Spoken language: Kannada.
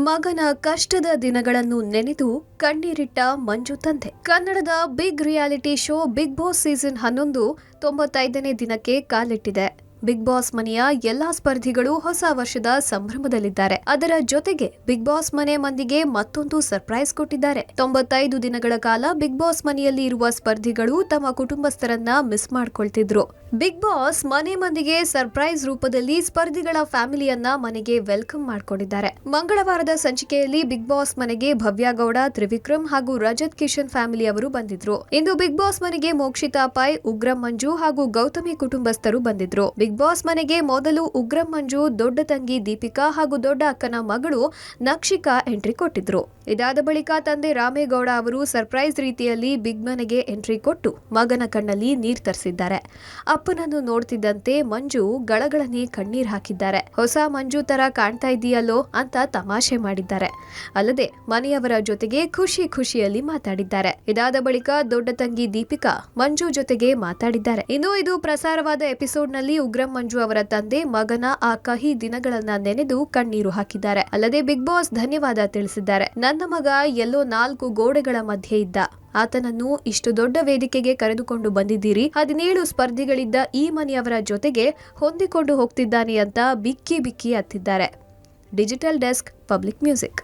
ಮಗನ ಕಷ್ಟದ ದಿನಗಳನ್ನು ನೆನೆದು ಕಣ್ಣೀರಿಟ್ಟ ಮಂಜು ತಂದೆ. ಕನ್ನಡದ Bigg reality show Bigg Boss season 11 95ನೇ ದಿನಕ್ಕೆ ಕಾಲಿಟ್ಟಿದೆ. ಬಿಗ್ ಬಾಸ್ ಮನೆಯ ಎಲ್ಲಾ ಸ್ಪರ್ಧಿಗಳು ಹೊಸ ವರ್ಷದ ಸಂಭ್ರಮದಲ್ಲಿದ್ದಾರೆ. ಅದರ ಜೊತೆಗೆ ಬಿಗ್ ಬಾಸ್ ಮನೆ ಮಂದಿಗೆ ಮತ್ತೊಂದು ಸರ್ಪ್ರೈಸ್ ಕೊಟ್ಟಿದ್ದಾರೆ. 95 ದಿನಗಳ ಕಾಲ ಬಿಗ್ ಬಾಸ್ ಮನೆಯಲ್ಲಿ ಇರುವ ಸ್ಪರ್ಧಿಗಳು ತಮ್ಮ ಕುಟುಂಬಸ್ಥರನ್ನ ಮಿಸ್ ಮಾಡ್ಕೊಳ್ತಿದ್ರು. ಬಿಗ್ ಬಾಸ್ ಮನೆ ಮಂದಿಗೆ ಸರ್ಪ್ರೈಸ್ ರೂಪದಲ್ಲಿ ಸ್ಪರ್ಧಿಗಳ ಫ್ಯಾಮಿಲಿಯನ್ನ ಮನೆಗೆ ವೆಲ್ಕಮ್ ಮಾಡ್ಕೊಂಡಿದ್ದಾರೆ. ಮಂಗಳವಾರದ ಸಂಚಿಕೆಯಲ್ಲಿ ಬಿಗ್ ಬಾಸ್ ಮನೆಗೆ ಭವ್ಯ ಗೌಡ, ತ್ರಿವಿಕ್ರಮ್ ಹಾಗೂ ರಜತ್ ಕಿಶನ್ ಫ್ಯಾಮಿಲಿ ಅವರು ಬಂದಿದ್ರು. ಇಂದು ಬಿಗ್ ಬಾಸ್ ಮನೆಗೆ ಮೋಕ್ಷಿತಾ ಪೈ, ಉಗ್ರಂ ಮಂಜು ಹಾಗೂ ಗೌತಮಿ ಕುಟುಂಬಸ್ಥರು ಬಂದಿದ್ರು. ಬಿಗ್ ಬಾಸ್ ಮನೆಗೆ ಮೊದಲು ಉಗ್ರಂ ಮಂಜು, ದೊಡ್ಡ ತಂಗಿ ದೀಪಿಕಾ ಹಾಗೂ ದೊಡ್ಡ ಅಕ್ಕನ ಮಗಳು ನಕ್ಷಿಕಾ ಎಂಟ್ರಿ ಕೊಟ್ಟಿದ್ರು. ಇದಾದ ಬಳಿಕ ತಂದೆ ರಾಮೇಗೌಡ ಅವರು ಸರ್ಪ್ರೈಸ್ ರೀತಿಯಲ್ಲಿ ಬಿಗ್ ಮನೆಗೆ ಎಂಟ್ರಿ ಕೊಟ್ಟು ಮಗನ ಕಣ್ಣಲ್ಲಿ ನೀರ್ ತರಿಸಿದ್ದಾರೆ. ಅಪ್ಪನನ್ನು ನೋಡ್ತಿದ್ದಂತೆ ಮಂಜು ಗಳಗಳನೆ ಕಣ್ಣೀರ್ ಹಾಕಿದ್ದಾರೆ. ಹೊಸ ಮಂಜು ತರ ಕಾಣ್ತಾ ಇದೆಯಲ್ಲೋ ಅಂತ ತಮಾಷೆ ಮಾಡಿದ್ದಾರೆ. ಅಲ್ಲದೆ ಮನೆಯವರ ಜೊತೆಗೆ ಖುಷಿಯಲ್ಲಿ ಮಾತಾಡಿದ್ದಾರೆ. ಇದಾದ ಬಳಿಕ ದೊಡ್ಡ ತಂಗಿ ದೀಪಿಕಾ ಮಂಜು ಜೊತೆಗೆ ಮಾತಾಡಿದ್ದಾರೆ. ಇನ್ನು ಇದು ಪ್ರಸಾರವಾದ ಎಪಿಸೋಡ್ ನಲ್ಲಿ ಉಗ್ರಂ ಮಂಜು ಅವರ ತಂದೆ ಮಗನ ಆ ಕಹಿ ದಿನಗಳನ್ನ ನೆನೆದು ಕಣ್ಣೀರು ಹಾಕಿದ್ದಾರೆ. ಅಲ್ಲದೆ ಬಿಗ್ ಬಾಸ್ ಧನ್ಯವಾದ ತಿಳಿಸಿದ್ದಾರೆ. ನನ್ನ ಮಗ ಎಲ್ಲೋ 4 ಗೋಡೆಗಳ ಮಧ್ಯೆ ಇದ್ದ, ಆತನನ್ನು ಇಷ್ಟು ದೊಡ್ಡ ವೇದಿಕೆಗೆ ಕರೆದುಕೊಂಡು ಬಂದಿದ್ದೀರಿ. 17 ಸ್ಪರ್ಧಿಗಳಿದ್ದ ಈ ಮನೆಯವರ ಜೊತೆಗೆ ಹೊಂದಿಕೊಂಡು ಹೋಗ್ತಿದ್ದಾನೆ ಅಂತ ಬಿಕ್ಕಿ ಅತ್ತಿದ್ದಾರೆ. Digital desk, public music.